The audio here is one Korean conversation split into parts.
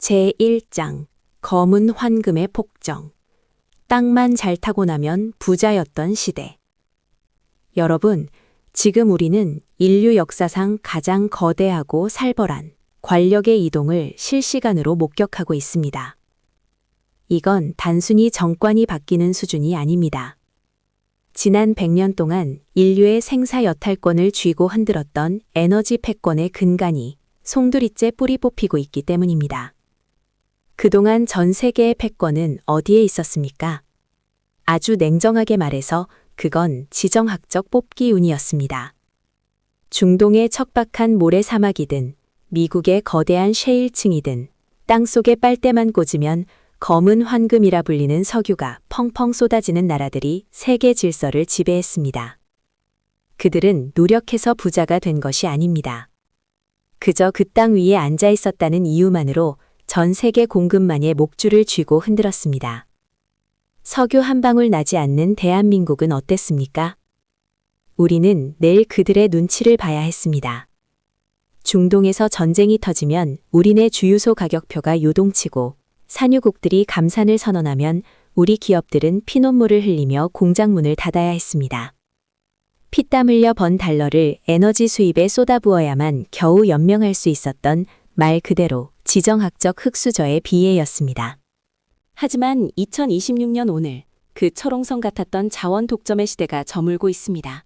제1장 검은 환금의 폭정. 땅만 잘 타고 나면 부자였던 시대. 여러분, 지금 우리는 인류 역사상 가장 거대하고 살벌한 권력의 이동을 실시간으로 목격하고 있습니다. 이건 단순히 정권이 바뀌는 수준이 아닙니다. 지난 100년 동안 인류의 생사 여탈권을 쥐고 흔들었던 에너지 패권의 근간이 송두리째 뿌리 뽑히고 있기 때문입니다. 그동안 전 세계의 패권은 어디에 있었습니까? 아주 냉정하게 말해서 그건 지정학적 뽑기 운이었습니다. 중동의 척박한 모래사막이든 미국의 거대한 셰일층이든 땅속에 빨대만 꽂으면 검은 황금이라 불리는 석유가 펑펑 쏟아지는 나라들이 세계 질서를 지배했습니다. 그들은 노력해서 부자가 된 것이 아닙니다. 그저 그 땅 위에 앉아 있었다는 이유만으로 전 세계 공급망에 목줄을 쥐고 흔들었습니다. 석유 한 방울 나지 않는 대한민국은 어땠습니까? 우리는 내일 그들의 눈치를 봐야 했습니다. 중동에서 전쟁이 터지면 우리네 주유소 가격표가 요동치고 산유국들이 감산을 선언하면 우리 기업들은 피눈물을 흘리며 공장 문을 닫아야 했습니다. 피땀 흘려 번 달러를 에너지 수입에 쏟아부어야만 겨우 연명할 수 있었던 말 그대로 지정학적 흙수저의 비애였습니다. 하지만 2026년 오늘 그 철옹성 같았던 자원 독점의 시대가 저물고 있습니다.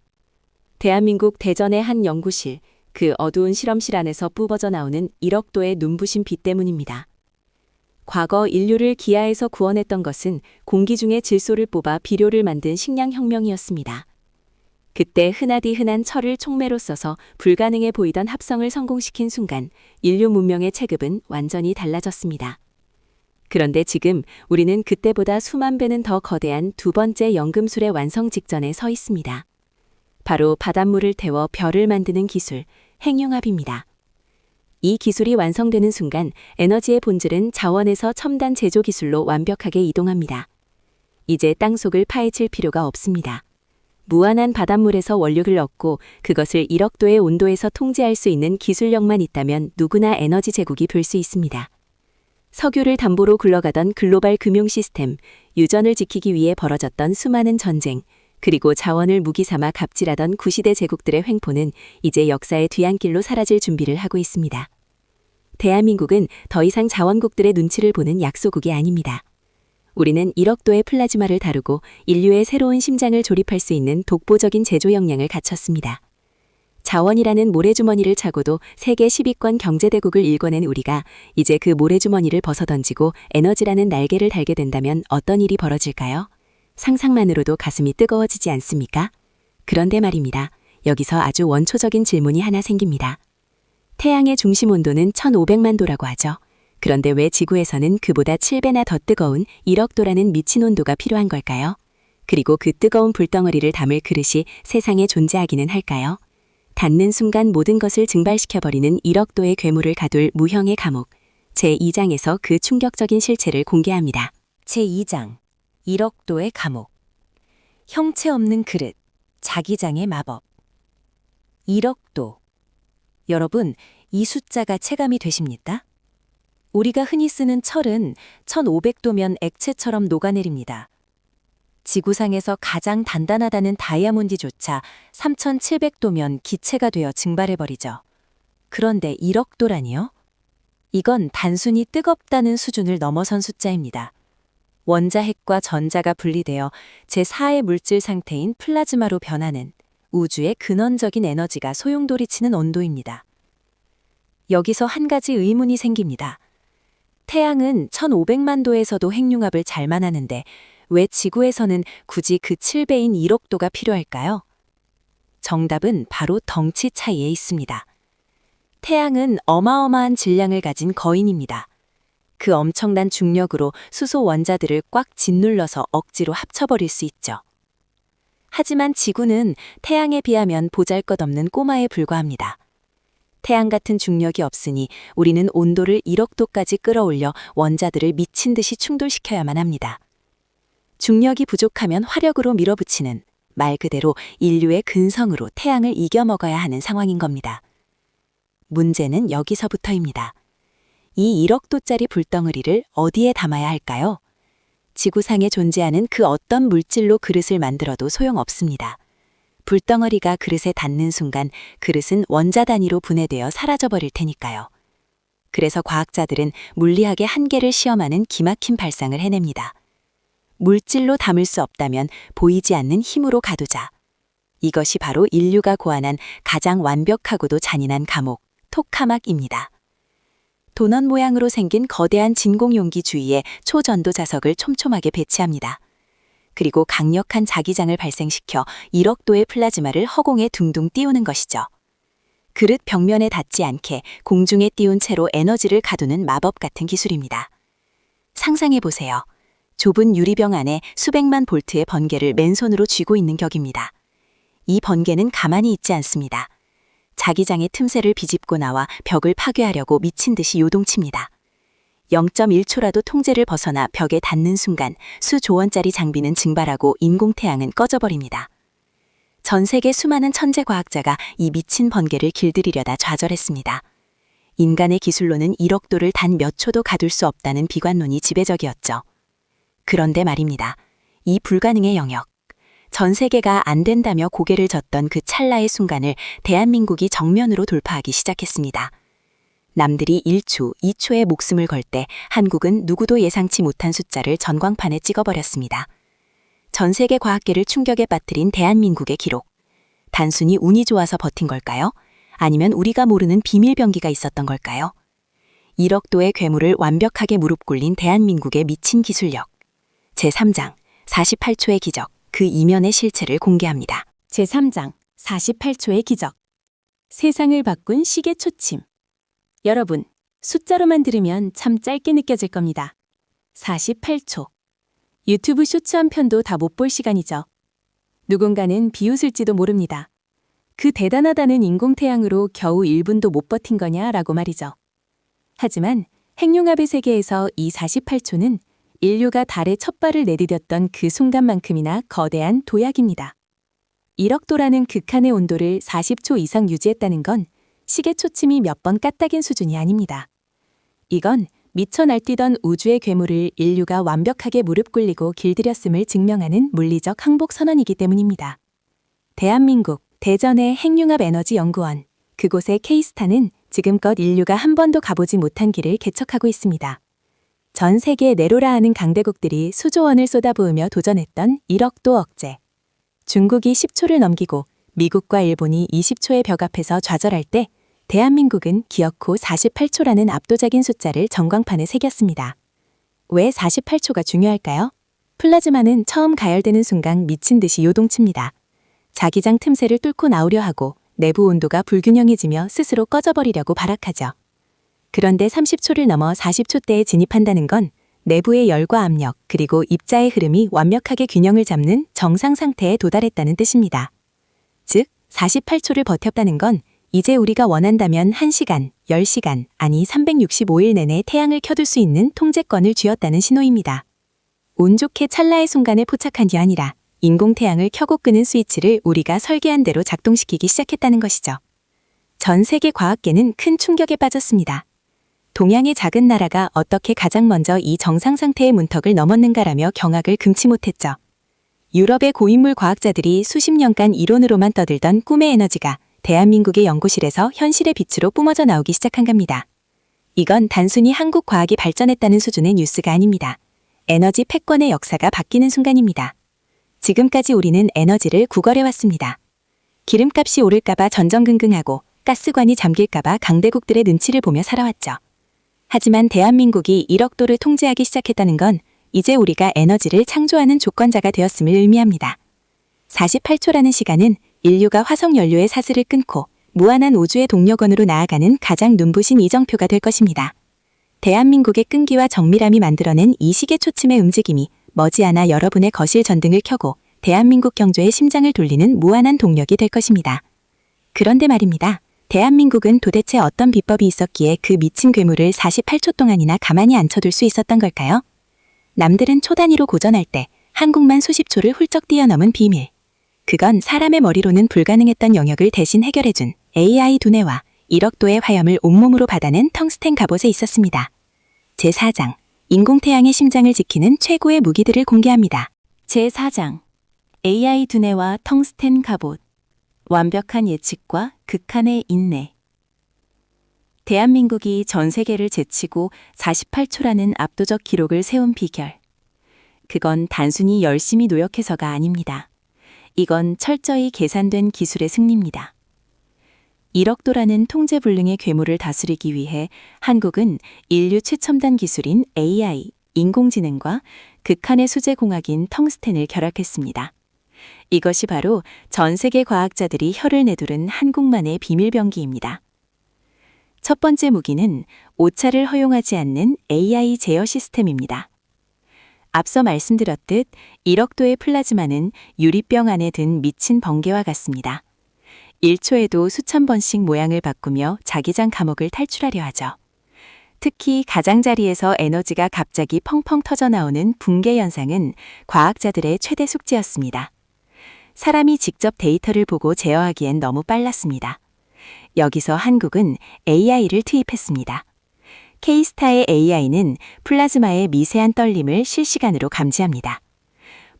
대한민국 대전의 한 연구실, 그 어두운 실험실 안에서 뿜어져 나오는 1억 도의 눈부신 빛 때문입니다. 과거 인류를 기아에서 구원했던 것은 공기 중에 질소를 뽑아 비료를 만든 식량혁명이었습니다. 그때 흔하디 흔한 철을 촉매로 써서 불가능해 보이던 합성을 성공시킨 순간 인류 문명의 체급은 완전히 달라졌습니다. 그런데 지금 우리는 그때보다 수만 배는 더 거대한 두 번째 연금술의 완성 직전에 서 있습니다. 바로 바닷물을 태워 별을 만드는 기술, 핵융합입니다. 이 기술이 완성되는 순간 에너지의 본질은 자원에서 첨단 제조 기술로 완벽하게 이동합니다. 이제 땅속을 파헤칠 필요가 없습니다. 무한한 바닷물에서 원료를 얻고 그것을 1억 도의 온도에서 통제할 수 있는 기술력만 있다면 누구나 에너지 제국이 될 수 있습니다. 석유를 담보로 굴러가던 글로벌 금융 시스템, 유전을 지키기 위해 벌어졌던 수많은 전쟁, 그리고 자원을 무기 삼아 갑질하던 구시대 제국들의 횡포는 이제 역사의 뒤안길로 사라질 준비를 하고 있습니다. 대한민국은 더 이상 자원국들의 눈치를 보는 약소국이 아닙니다. 우리는 1억 도의 플라즈마를 다루고 인류의 새로운 심장을 조립할 수 있는 독보적인 제조 역량을 갖췄습니다. 자원이라는 모래주머니를 차고도 세계 10위권 경제대국을 일궈낸 우리가 이제 그 모래주머니를 벗어던지고 에너지라는 날개를 달게 된다면 어떤 일이 벌어질까요? 상상만으로도 가슴이 뜨거워지지 않습니까? 그런데 말입니다. 여기서 아주 원초적인 질문이 하나 생깁니다. 태양의 중심 온도는 1500만 도라고 하죠. 그런데 왜 지구에서는 그보다 7배나 더 뜨거운 1억 도라는 미친 온도가 필요한 걸까요? 그리고 그 뜨거운 불덩어리를 담을 그릇이 세상에 존재하기는 할까요? 닿는 순간 모든 것을 증발시켜버리는 1억 도의 괴물을 가둘 무형의 감옥. 제2장에서 그 충격적인 실체를 공개합니다. 제2장 1억 도의 감옥. 형체 없는 그릇, 자기장의 마법. 1억 도. 여러분, 이 숫자가 체감이 되십니까? 우리가 흔히 쓰는 철은 1500도면 액체처럼 녹아내립니다. 지구상에서 가장 단단하다는 다이아몬드조차 3700도면 기체가 되어 증발해버리죠. 그런데 1억 도라니요? 이건 단순히 뜨겁다는 수준을 넘어선 숫자입니다. 원자핵과 전자가 분리되어 제4의 물질 상태인 플라즈마로 변하는 우주의 근원적인 에너지가 소용돌이치는 온도입니다. 여기서 한 가지 의문이 생깁니다. 태양은 1500만 도에서도 핵융합을 잘만 하는데 왜 지구에서는 굳이 그 7배인 1억 도가 필요할까요? 정답은 바로 덩치 차이에 있습니다. 태양은 어마어마한 질량을 가진 거인입니다. 그 엄청난 중력으로 수소 원자들을 꽉 짓눌러서 억지로 합쳐버릴 수 있죠. 하지만 지구는 태양에 비하면 보잘것없는 꼬마에 불과합니다. 태양 같은 중력이 없으니 우리는 온도를 1억 도까지 끌어올려 원자들을 미친 듯이 충돌시켜야만 합니다. 중력이 부족하면 화력으로 밀어붙이는 말 그대로 인류의 근성으로 태양을 이겨먹어야 하는 상황인 겁니다. 문제는 여기서부터입니다. 이 1억도짜리 불덩어리를 어디에 담아야 할까요? 지구상에 존재하는 그 어떤 물질로 그릇을 만들어도 소용없습니다. 불덩어리가 그릇에 닿는 순간 그릇은 원자 단위로 분해되어 사라져버릴 테니까요. 그래서 과학자들은 물리학의 한계를 시험하는 기막힌 발상을 해냅니다. 물질로 담을 수 없다면 보이지 않는 힘으로 가두자. 이것이 바로 인류가 고안한 가장 완벽하고도 잔인한 감옥, 토카막입니다. 도넛 모양으로 생긴 거대한 진공용기 주위에 초전도 자석을 촘촘하게 배치합니다. 그리고 강력한 자기장을 발생시켜 1억도의 플라즈마를 허공에 둥둥 띄우는 것이죠. 그릇 벽면에 닿지 않게 공중에 띄운 채로 에너지를 가두는 마법 같은 기술입니다. 상상해보세요. 좁은 유리병 안에 수백만 볼트의 번개를 맨손으로 쥐고 있는 격입니다. 이 번개는 가만히 있지 않습니다. 자기장의 틈새를 비집고 나와 벽을 파괴하려고 미친 듯이 요동칩니다. 0.1초라도 통제를 벗어나 벽에 닿는 순간 수조원짜리 장비는 증발하고 인공태양은 꺼져버립니다. 전 세계 수많은 천재 과학자가 이 미친 번개를 길들이려다 좌절했습니다. 인간의 기술로는 1억도를 단 몇 초도 가둘 수 없다는 비관론이 지배적이었죠. 그런데 말입니다. 이 불가능의 영역, 전 세계가 안 된다며 고개를 젓던 그 찰나의 순간을 대한민국이 정면으로 돌파하기 시작했습니다. 남들이 1초, 2초의 목숨을 걸 때 한국은 누구도 예상치 못한 숫자를 전광판에 찍어버렸습니다. 전 세계 과학계를 충격에 빠뜨린 대한민국의 기록. 단순히 운이 좋아서 버틴 걸까요? 아니면 우리가 모르는 비밀병기가 있었던 걸까요? 1억도의 괴물을 완벽하게 무릎 꿇린 대한민국의 미친 기술력. 제3장, 48초의 기적, 그 이면의 실체를 공개합니다. 제3장 48초의 기적. 세상을 바꾼 시계 초침. 여러분, 숫자로만 들으면 참 짧게 느껴질 겁니다. 48초. 유튜브 쇼츠 한 편도 다 못 볼 시간이죠. 누군가는 비웃을지도 모릅니다. 그 대단하다는 인공태양으로 겨우 1분도 못 버틴 거냐라고 말이죠. 하지만 핵융합의 세계에서 이 48초는 인류가 달에 첫 발을 내디뎠던 그 순간만큼이나 거대한 도약입니다. 1억도라는 극한의 온도를 40초 이상 유지했다는 건 시계 초침이 몇 번 까딱인 수준이 아닙니다. 이건 미쳐 날뛰던 우주의 괴물을 인류가 완벽하게 무릎 꿇리고 길들였음을 증명하는 물리적 항복 선언이기 때문입니다. 대한민국 대전의 핵융합에너지연구원, 그곳의 K스타는 지금껏 인류가 한 번도 가보지 못한 길을 개척하고 있습니다. 전 세계 내로라 하는 강대국들이 수조원을 쏟아부으며 도전했던 1억도 억제. 중국이 10초를 넘기고 미국과 일본이 20초의 벽 앞에서 좌절할 때 대한민국은 기어코 48초라는 압도적인 숫자를 전광판에 새겼습니다. 왜 48초가 중요할까요? 플라즈마는 처음 가열되는 순간 미친 듯이 요동칩니다. 자기장 틈새를 뚫고 나오려 하고 내부 온도가 불균형해지며 스스로 꺼져버리려고 발악하죠. 그런데 30초를 넘어 40초대에 진입한다는 건 내부의 열과 압력 그리고 입자의 흐름이 완벽하게 균형을 잡는 정상 상태에 도달했다는 뜻입니다. 즉, 48초를 버텼다는 건 이제 우리가 원한다면 1시간, 10시간, 아니 365일 내내 태양을 켜둘 수 있는 통제권을 쥐었다는 신호입니다. 운 좋게 찰나의 순간에 포착한 게 아니라 인공태양을 켜고 끄는 스위치를 우리가 설계한 대로 작동시키기 시작했다는 것이죠. 전 세계 과학계는 큰 충격에 빠졌습니다. 동양의 작은 나라가 어떻게 가장 먼저 이 정상 상태의 문턱을 넘었는가라며 경악을 금치 못했죠. 유럽의 고인물 과학자들이 수십 년간 이론으로만 떠들던 꿈의 에너지가 대한민국의 연구실에서 현실의 빛으로 뿜어져 나오기 시작한 겁니다. 이건 단순히 한국 과학이 발전했다는 수준의 뉴스가 아닙니다. 에너지 패권의 역사가 바뀌는 순간입니다. 지금까지 우리는 에너지를 구걸해왔습니다. 기름값이 오를까봐 전전긍긍하고 가스관이 잠길까봐 강대국들의 눈치를 보며 살아왔죠. 하지만 대한민국이 1억도를 통제하기 시작했다는 건 이제 우리가 에너지를 창조하는 조건자가 되었음을 의미합니다. 48초라는 시간은 인류가 화석 연료의 사슬을 끊고 무한한 우주의 동력원으로 나아가는 가장 눈부신 이정표가 될 것입니다. 대한민국의 끈기와 정밀함이 만들어낸 이 시계 초침의 움직임이 머지않아 여러분의 거실 전등을 켜고 대한민국 경제의 심장을 돌리는 무한한 동력이 될 것입니다. 그런데 말입니다. 대한민국은 도대체 어떤 비법이 있었기에 그 미친 괴물을 48초 동안이나 가만히 앉혀둘 수 있었던 걸까요? 남들은 초 단위로 고전할 때 한국만 수십 초를 훌쩍 뛰어넘은 비밀. 그건 사람의 머리로는 불가능했던 영역을 대신 해결해준 AI 두뇌와 1억도의 화염을 온몸으로 받아낸 텅스텐 갑옷에 있었습니다. 제4장, 인공태양의 심장을 지키는 최고의 무기들을 공개합니다. 제4장, AI 두뇌와 텅스텐 갑옷, 완벽한 예측과 극한의 인내. 대한민국이 전 세계를 제치고 48초라는 압도적 기록을 세운 비결. 그건 단순히 열심히 노력해서가 아닙니다. 이건 철저히 계산된 기술의 승리입니다. 1억도라는 통제불능의 괴물을 다스리기 위해 한국은 인류 최첨단 기술인 AI, 인공지능과 극한의 수제공학인 텅스텐을 결합했습니다. 이것이 바로 전 세계 과학자들이 혀를 내두른 한국만의 비밀병기입니다. 첫 번째 무기는 오차를 허용하지 않는 AI 제어 시스템입니다. 앞서 말씀드렸듯 1억도의 플라즈마는 유리병 안에 든 미친 번개와 같습니다. 1초에도 수천 번씩 모양을 바꾸며 자기장 감옥을 탈출하려 하죠. 특히 가장자리에서 에너지가 갑자기 펑펑 터져나오는 붕괴 현상은 과학자들의 최대 숙제였습니다. 사람이 직접 데이터를 보고 제어하기엔 너무 빨랐습니다. 여기서 한국은 AI를 투입했습니다. K-스타의 AI는 플라즈마의 미세한 떨림을 실시간으로 감지합니다.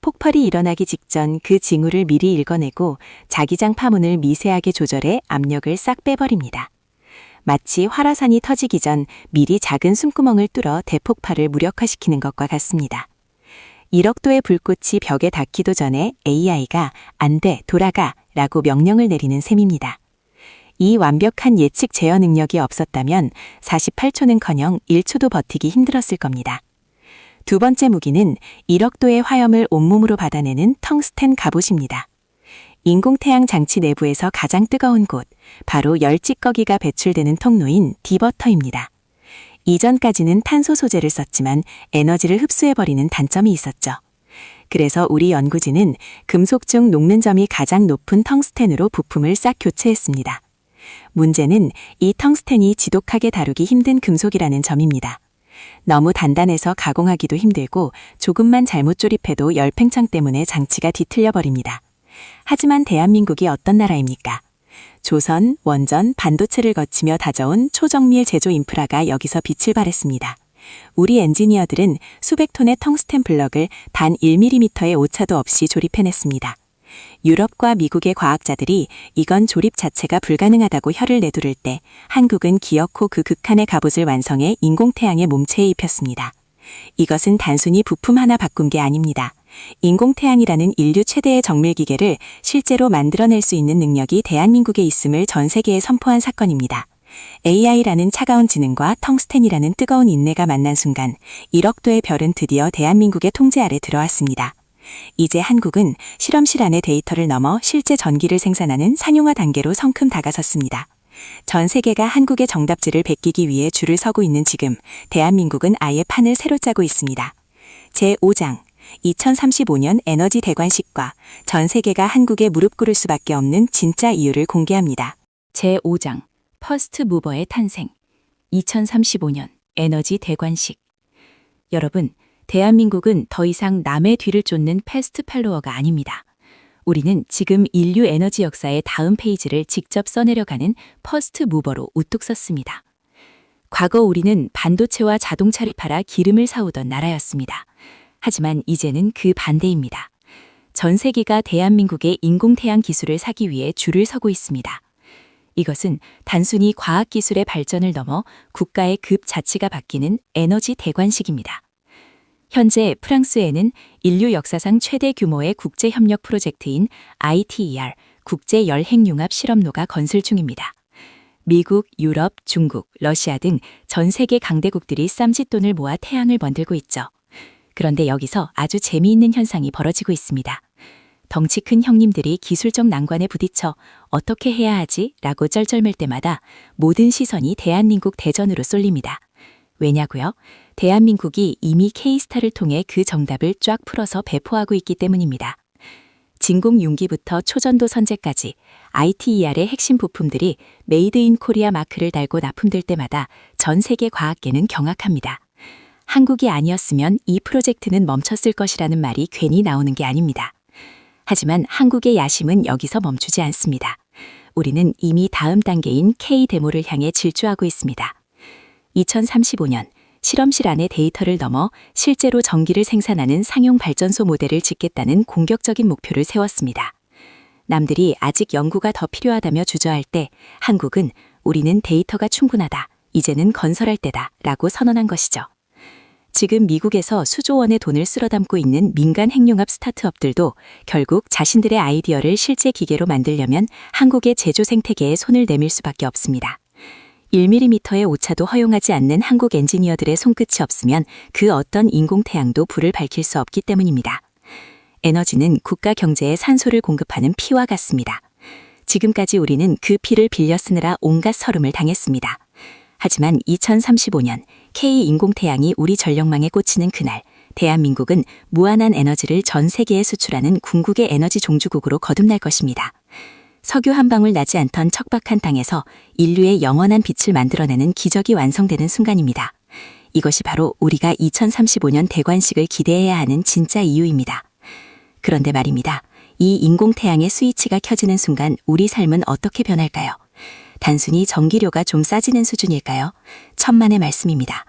폭발이 일어나기 직전 그 징후를 미리 읽어내고 자기장 파문을 미세하게 조절해 압력을 싹 빼버립니다. 마치 활화산이 터지기 전 미리 작은 숨구멍을 뚫어 대폭발을 무력화시키는 것과 같습니다. 1억도의 불꽃이 벽에 닿기도 전에 AI가 안 돼, 돌아가 라고 명령을 내리는 셈입니다. 이 완벽한 예측 제어 능력이 없었다면 48초는커녕 1초도 버티기 힘들었을 겁니다. 두 번째 무기는 1억도의 화염을 온몸으로 받아내는 텅스텐 갑옷입니다. 인공태양 장치 내부에서 가장 뜨거운 곳, 바로 열 찌꺼기가 배출되는 통로인 디버터입니다. 이전까지는 탄소 소재를 썼지만 에너지를 흡수해버리는 단점이 있었죠. 그래서 우리 연구진은 금속 중 녹는 점이 가장 높은 텅스텐으로 부품을 싹 교체했습니다. 문제는 이 텅스텐이 지독하게 다루기 힘든 금속이라는 점입니다. 너무 단단해서 가공하기도 힘들고 조금만 잘못 조립해도 열팽창 때문에 장치가 뒤틀려 버립니다. 하지만 대한민국이 어떤 나라입니까? 조선, 원전, 반도체를 거치며 다져온 초정밀 제조 인프라가 여기서 빛을 발했습니다. 우리 엔지니어들은 수백 톤의 텅스텐 블럭을 단 1mm의 오차도 없이 조립해냈습니다. 유럽과 미국의 과학자들이 이건 조립 자체가 불가능하다고 혀를 내두를 때 한국은 기어코 그 극한의 갑옷을 완성해 인공태양의 몸체에 입혔습니다. 이것은 단순히 부품 하나 바꾼 게 아닙니다. 인공태양이라는 인류 최대의 정밀기계를 실제로 만들어낼 수 있는 능력이 대한민국에 있음을 전 세계에 선포한 사건입니다. AI라는 차가운 지능과 텅스텐이라는 뜨거운 인내가 만난 순간 1억도의 별은 드디어 대한민국의 통제 아래 들어왔습니다. 이제 한국은 실험실 안의 데이터를 넘어 실제 전기를 생산하는 상용화 단계로 성큼 다가섰습니다. 전 세계가 한국의 정답지를 베끼기 위해 줄을 서고 있는 지금 대한민국은 아예 판을 새로 짜고 있습니다. 제5장 2035년 에너지 대관식과 전 세계가 한국에 무릎 꿇을 수밖에 없는 진짜 이유를 공개합니다. 제5장 퍼스트 무버의 탄생 2035년 에너지 대관식. 여러분, 대한민국은 더 이상 남의 뒤를 쫓는 패스트 팔로워가 아닙니다. 우리는 지금 인류 에너지 역사의 다음 페이지를 직접 써내려가는 퍼스트 무버로 우뚝 섰습니다. 과거 우리는 반도체와 자동차를 팔아 기름을 사오던 나라였습니다. 하지만 이제는 그 반대입니다. 전 세계가 대한민국의 인공태양 기술을 사기 위해 줄을 서고 있습니다. 이것은 단순히 과학기술의 발전을 넘어 국가의 급자치가 바뀌는 에너지 대관식입니다. 현재 프랑스에는 인류 역사상 최대 규모의 국제협력 프로젝트인 ITER, 국제열핵융합 실험로가 건설 중입니다. 미국, 유럽, 중국, 러시아 등 전 세계 강대국들이 쌈짓돈을 모아 태양을 만들고 있죠. 그런데 여기서 아주 재미있는 현상이 벌어지고 있습니다. 덩치 큰 형님들이 기술적 난관에 부딪혀 어떻게 해야 하지? 라고 쩔쩔맬 때마다 모든 시선이 대한민국 대전으로 쏠립니다. 왜냐고요? 대한민국이 이미 K-스타를 통해 그 정답을 쫙 풀어서 배포하고 있기 때문입니다. 진공 융기부터 초전도 선제까지 ITER의 핵심 부품들이 메이드 인 코리아 마크를 달고 납품될 때마다 전 세계 과학계는 경악합니다. 한국이 아니었으면 이 프로젝트는 멈췄을 것이라는 말이 괜히 나오는 게 아닙니다. 하지만 한국의 야심은 여기서 멈추지 않습니다. 우리는 이미 다음 단계인 K-데모를 향해 질주하고 있습니다. 2035년 실험실 안의 데이터를 넘어 실제로 전기를 생산하는 상용 발전소 모델을 짓겠다는 공격적인 목표를 세웠습니다. 남들이 아직 연구가 더 필요하다며 주저할 때 한국은 우리는 데이터가 충분하다, 이제는 건설할 때다 라고 선언한 것이죠. 지금 미국에서 수조 원의 돈을 쓸어 담고 있는 민간 핵융합 스타트업들도 결국 자신들의 아이디어를 실제 기계로 만들려면 한국의 제조 생태계에 손을 내밀 수밖에 없습니다. 1mm의 오차도 허용하지 않는 한국 엔지니어들의 손끝이 없으면 그 어떤 인공태양도 불을 밝힐 수 없기 때문입니다. 에너지는 국가 경제에 산소를 공급하는 피와 같습니다. 지금까지 우리는 그 피를 빌려 쓰느라 온갖 서름을 당했습니다. 하지만 2035년 K-인공태양이 우리 전력망에 꽂히는 그날, 대한민국은 무한한 에너지를 전 세계에 수출하는 궁극의 에너지 종주국으로 거듭날 것입니다. 석유 한 방울 나지 않던 척박한 땅에서 인류의 영원한 빛을 만들어내는 기적이 완성되는 순간입니다. 이것이 바로 우리가 2035년 대관식을 기대해야 하는 진짜 이유입니다. 그런데 말입니다. 이 인공태양의 스위치가 켜지는 순간 우리 삶은 어떻게 변할까요? 단순히 전기료가 좀 싸지는 수준일까요? 천만의 말씀입니다.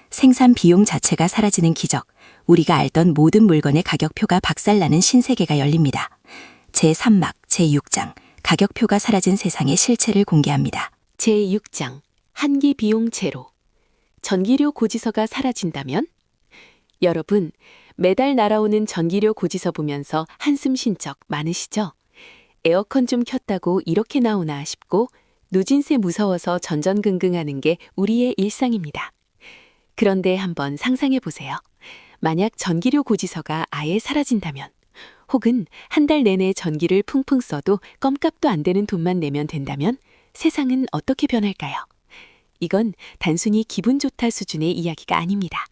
생산 비용 자체가 사라지는 기적, 우리가 알던 모든 물건의 가격표가 박살나는 신세계가 열립니다. 제3막, 제6장, 가격표가 사라진 세상의 실체를 공개합니다. 제6장 한기 비용 제로. 전기료 고지서가 사라진다면? 여러분, 매달 날아오는 전기료 고지서 보면서 한숨 쉰 적 많으시죠? 에어컨 좀 켰다고 이렇게 나오나 싶고 누진세 무서워서 전전긍긍하는 게 우리의 일상입니다. 그런데 한번 상상해 보세요. 만약 전기료 고지서가 아예 사라진다면, 혹은 한 달 내내 전기를 풍풍 써도 껌값도 안 되는 돈만 내면 된다면 세상은 어떻게 변할까요? 이건 단순히 기분 좋다 수준의 이야기가 아닙니다.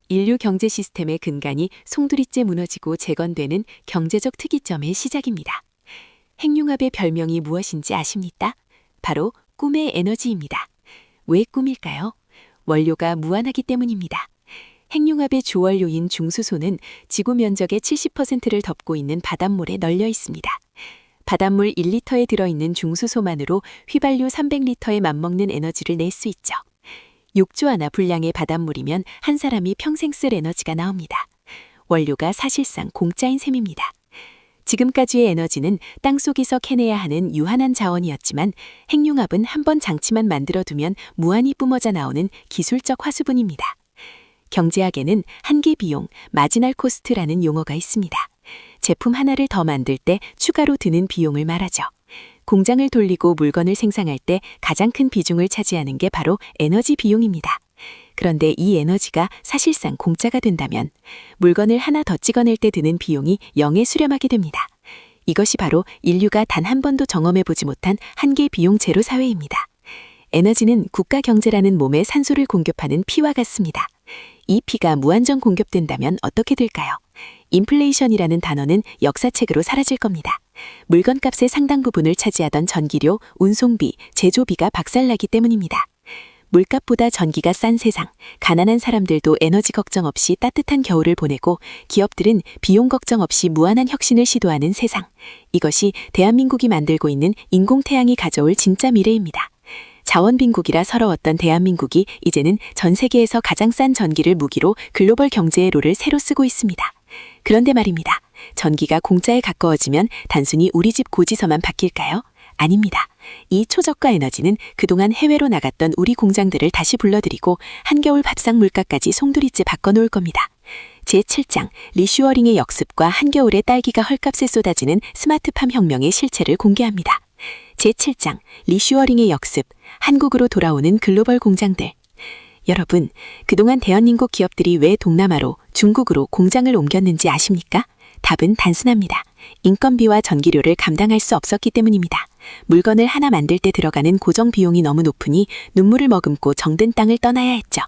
인류 경제 시스템의 근간이 송두리째 무너지고 재건되는 경제적 특이점의 시작입니다. 핵융합의 별명이 무엇인지 아십니까? 바로 꿈의 에너지입니다. 왜 꿈일까요? 원료가 무한하기 때문입니다. 핵융합의 주원료인 중수소는 지구 면적의 70%를 덮고 있는 바닷물에 널려 있습니다. 바닷물 1리터에 들어있는 중수소만으로 휘발유 300리터에 맞먹는 에너지를 낼 수 있죠. 6조 하나 분량의 바닷물이면 한 사람이 평생 쓸 에너지가 나옵니다. 원료가 사실상 공짜인 셈입니다. 지금까지의 에너지는 땅속에서 캐내야 하는 유한한 자원이었지만 핵융합은 한 번 장치만 만들어두면 무한히 뿜어져 나오는 기술적 화수분입니다. 경제학에는 한계 비용, 마지널 코스트라는 용어가 있습니다. 제품 하나를 더 만들 때 추가로 드는 비용을 말하죠. 공장을 돌리고 물건을 생산할 때 가장 큰 비중을 차지하는 게 바로 에너지 비용입니다. 그런데 이 에너지가 사실상 공짜가 된다면 물건을 하나 더 찍어낼 때 드는 비용이 0에 수렴하게 됩니다. 이것이 바로 인류가 단 한 번도 경험해보지 못한 한계 비용 제로 사회입니다. 에너지는 국가 경제라는 몸에 산소를 공급하는 피와 같습니다. 이 피가 무한정 공급된다면 어떻게 될까요? 인플레이션이라는 단어는 역사책으로 사라질 겁니다. 물건값의 상당 부분을 차지하던 전기료, 운송비, 제조비가 박살나기 때문입니다. 물값보다 전기가 싼 세상, 가난한 사람들도 에너지 걱정 없이 따뜻한 겨울을 보내고 기업들은 비용 걱정 없이 무한한 혁신을 시도하는 세상. 이것이 대한민국이 만들고 있는 인공태양이 가져올 진짜 미래입니다. 자원빈국이라 서러웠던 대한민국이 이제는 전 세계에서 가장 싼 전기를 무기로 글로벌 경제의 롤을 새로 쓰고 있습니다. 그런데 말입니다. 전기가 공짜에 가까워지면 단순히 우리 집 고지서만 바뀔까요? 아닙니다. 이 초저가 에너지는 그동안 해외로 나갔던 우리 공장들을 다시 불러들이고 한겨울 밥상 물가까지 송두리째 바꿔놓을 겁니다. 제7장 리슈어링의 역습과 한겨울에 딸기가 헐값에 쏟아지는 스마트팜 혁명의 실체를 공개합니다. 제7장 리슈어링의 역습, 한국으로 돌아오는 글로벌 공장들. 여러분, 그동안 대한민국 기업들이 왜 동남아로, 중국으로 공장을 옮겼는지 아십니까? 답은 단순합니다. 인건비와 전기료를 감당할 수 없었기 때문입니다. 물건을 하나 만들 때 들어가는 고정 비용이 너무 높으니 눈물을 머금고 정든 땅을 떠나야 했죠.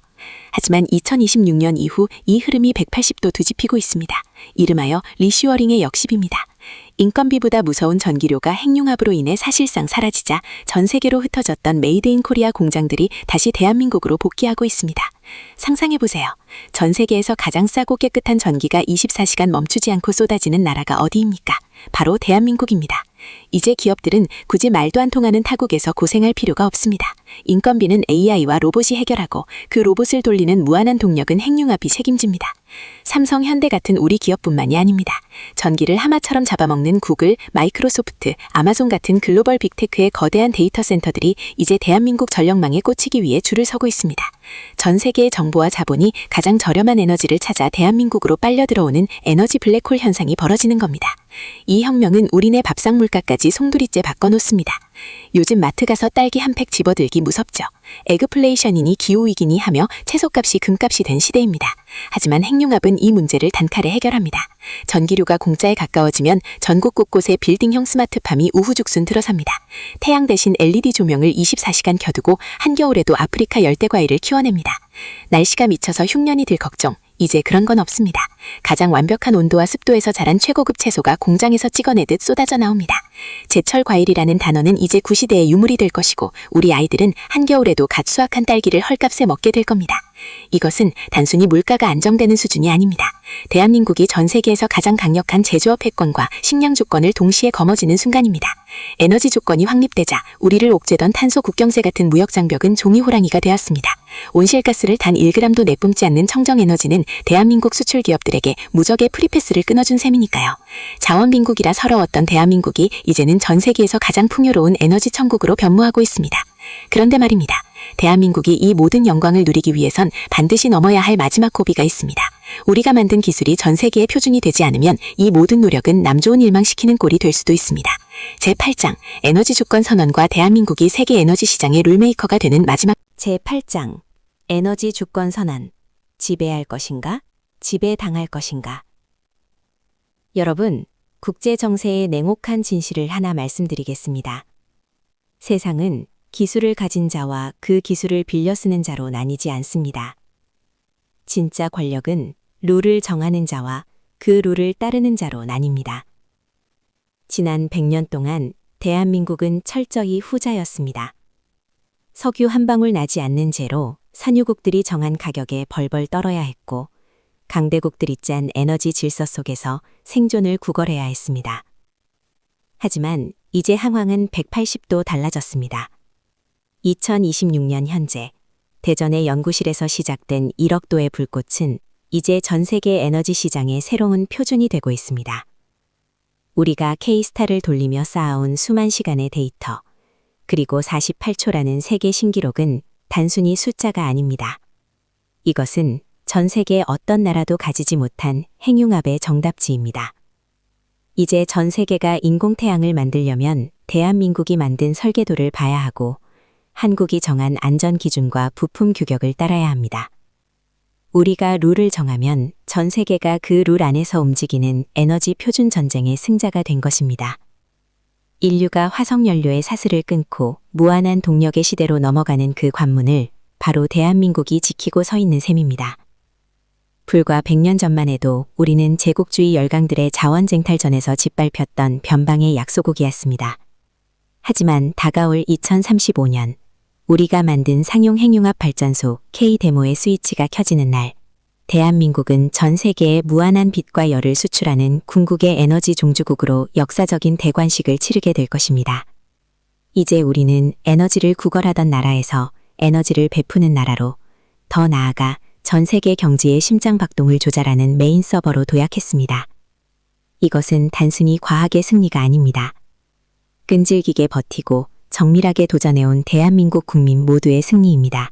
하지만 2026년 이후 이 흐름이 180도 뒤집히고 있습니다. 이름하여 리슈어링의 역습입니다. 인건비보다 무서운 전기료가 핵융합으로 인해 사실상 사라지자 전 세계로 흩어졌던 메이드 인 코리아 공장들이 다시 대한민국으로 복귀하고 있습니다. 상상해보세요. 전 세계에서 가장 싸고 깨끗한 전기가 24시간 멈추지 않고 쏟아지는 나라가 어디입니까? 바로 대한민국입니다. 이제 기업들은 굳이 말도 안 통하는 타국에서 고생할 필요가 없습니다. 인건비는 AI와 로봇이 해결하고 그 로봇을 돌리는 무한한 동력은 핵융합이 책임집니다. 삼성, 현대 같은 우리 기업뿐만이 아닙니다. 전기를 하마처럼 잡아먹는 구글, 마이크로소프트, 아마존 같은 글로벌 빅테크의 거대한 데이터 센터들이 이제 대한민국 전력망에 꽂히기 위해 줄을 서고 있습니다. 전 세계의 정보와 자본이 가장 저렴한 에너지를 찾아 대한민국으로 빨려 들어오는 에너지 블랙홀 현상이 벌어지는 겁니다. 이 혁명은 우리네 밥상 물가까지 송두리째 바꿔놓습니다. 요즘 마트 가서 딸기 한 팩 집어들기 무섭죠. 에그플레이션이니 기후위기니 하며 채소값이 금값이 된 시대입니다. 하지만 핵융합은 이 문제를 단칼에 해결합니다. 전기료가 공짜에 가까워지면 전국 곳곳에 빌딩형 스마트팜이 우후죽순 들어섭니다. 태양 대신 LED 조명을 24시간 켜두고 한겨울에도 아프리카 열대과일을 키워냅니다. 날씨가 미쳐서 흉년이 들 걱정, 이제 그런 건 없습니다. 가장 완벽한 온도와 습도에서 자란 최고급 채소가 공장에서 찍어내듯 쏟아져 나옵니다. 제철 과일이라는 단어는 이제 구시대의 유물이 될 것이고 우리 아이들은 한겨울에도 갓 수확한 딸기를 헐값에 먹게 될 겁니다. 이것은 단순히 물가가 안정되는 수준이 아닙니다. 대한민국이 전 세계에서 가장 강력한 제조업 패권과 식량 주권을 동시에 거머쥐는 순간입니다. 에너지 주권이 확립되자 우리를 옥죄던 탄소 국경세 같은 무역 장벽은 종이 호랑이가 되었습니다. 온실가스를 단 1g도 내뿜지 않는 청정에너지는 대한민국 수출 기업들에게 무적의 프리패스를 끊어준 셈이니까요. 자원빈국이라 서러웠던 대한민국이 이제는 전 세계에서 가장 풍요로운 에너지 천국으로 변모하고 있습니다. 그런데 말입니다. 대한민국이 이 모든 영광을 누리기 위해선 반드시 넘어야 할 마지막 고비가 있습니다. 우리가 만든 기술이 전 세계의 표준이 되지 않으면 이 모든 노력은 남 좋은 일만 시키는 꼴이 될 수도 있습니다. 제8장 에너지 주권 선언과 대한민국이 세계 에너지 시장의 룰메이커가 되는 마지막 제8장 에너지 주권 선언. 지배할 것인가? 지배당할 것인가? 여러분, 국제 정세의 냉혹한 진실을 하나 말씀드리겠습니다. 세상은 기술을 가진 자와 그 기술을 빌려 쓰는 자로 나뉘지 않습니다. 진짜 권력은 룰을 정하는 자와 그 룰을 따르는 자로 나뉩니다. 지난 100년 동안 대한민국은 철저히 후자였습니다. 석유 한 방울 나지 않는 재로 산유국들이 정한 가격에 벌벌 떨어야 했고 강대국들이 짠 에너지 질서 속에서 생존을 구걸해야 했습니다. 하지만 이제 상황은 180도 달라졌습니다. 2026년 현재 대전의 연구실에서 시작된 1억 도의 불꽃은 이제 전 세계 에너지 시장의 새로운 표준이 되고 있습니다. 우리가 K스타를 돌리며 쌓아온 수만 시간의 데이터, 그리고 48초라는 세계 신기록은 단순히 숫자가 아닙니다. 이것은 전 세계 어떤 나라도 가지지 못한 핵융합의 정답지입니다. 이제 전 세계가 인공태양을 만들려면 대한민국이 만든 설계도를 봐야 하고 한국이 정한 안전 기준과 부품 규격을 따라야 합니다. 우리가 룰을 정하면 전 세계가 그 룰 안에서 움직이는 에너지 표준 전쟁의 승자가 된 것입니다. 인류가 화석연료의 사슬을 끊고 무한한 동력의 시대로 넘어가는 그 관문을 바로 대한민국이 지키고 서 있는 셈입니다. 불과 100년 전만 해도 우리는 제국주의 열강들의 자원쟁탈전에서 짓밟혔던 변방의 약소국이었습니다. 하지만 다가올 2035년, 우리가 만든 상용 핵융합 발전소 K데모의 스위치가 켜지는 날, 대한민국은 전 세계에 무한한 빛과 열을 수출하는 궁극의 에너지 종주국으로 역사적인 대관식을 치르게 될 것입니다. 이제 우리는 에너지를 구걸하던 나라에서 에너지를 베푸는 나라로, 더 나아가 전 세계 경제의 심장박동을 조절하는 메인 서버로 도약했습니다. 이것은 단순히 과학의 승리가 아닙니다. 끈질기게 버티고 정밀하게 도전해온 대한민국 국민 모두의 승리입니다.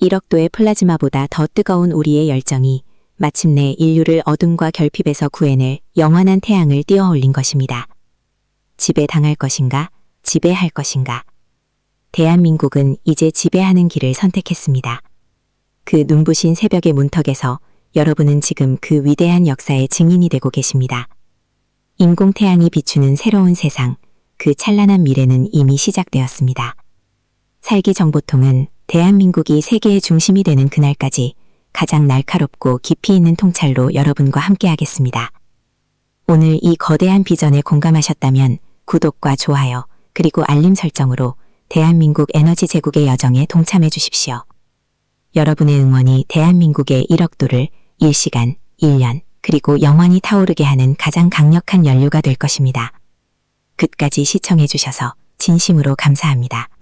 1억 도의 플라즈마보다 더 뜨거운 우리의 열정이 마침내 인류를 어둠과 결핍에서 구해낼 영원한 태양을 띄어올린 것입니다. 지배당할 것인가, 지배할 것인가. 대한민국은 이제 지배하는 길을 선택했습니다. 그 눈부신 새벽의 문턱에서 여러분은 지금 그 위대한 역사의 증인이 되고 계십니다. 인공태양이 비추는 새로운 세상, 그 찬란한 미래는 이미 시작되었습니다. 살기정보통은 대한민국이 세계의 중심이 되는 그날까지 가장 날카롭고 깊이 있는 통찰로 여러분과 함께하겠습니다. 오늘 이 거대한 비전에 공감하셨다면 구독과 좋아요, 그리고 알림 설정으로 대한민국 에너지 제국의 여정에 동참해 주십시오. 여러분의 응원이 대한민국의 1억 도를 1시간, 1년, 그리고 영원히 타오르게 하는 가장 강력한 연료가 될 것입니다. 끝까지 시청해주셔서 진심으로 감사합니다.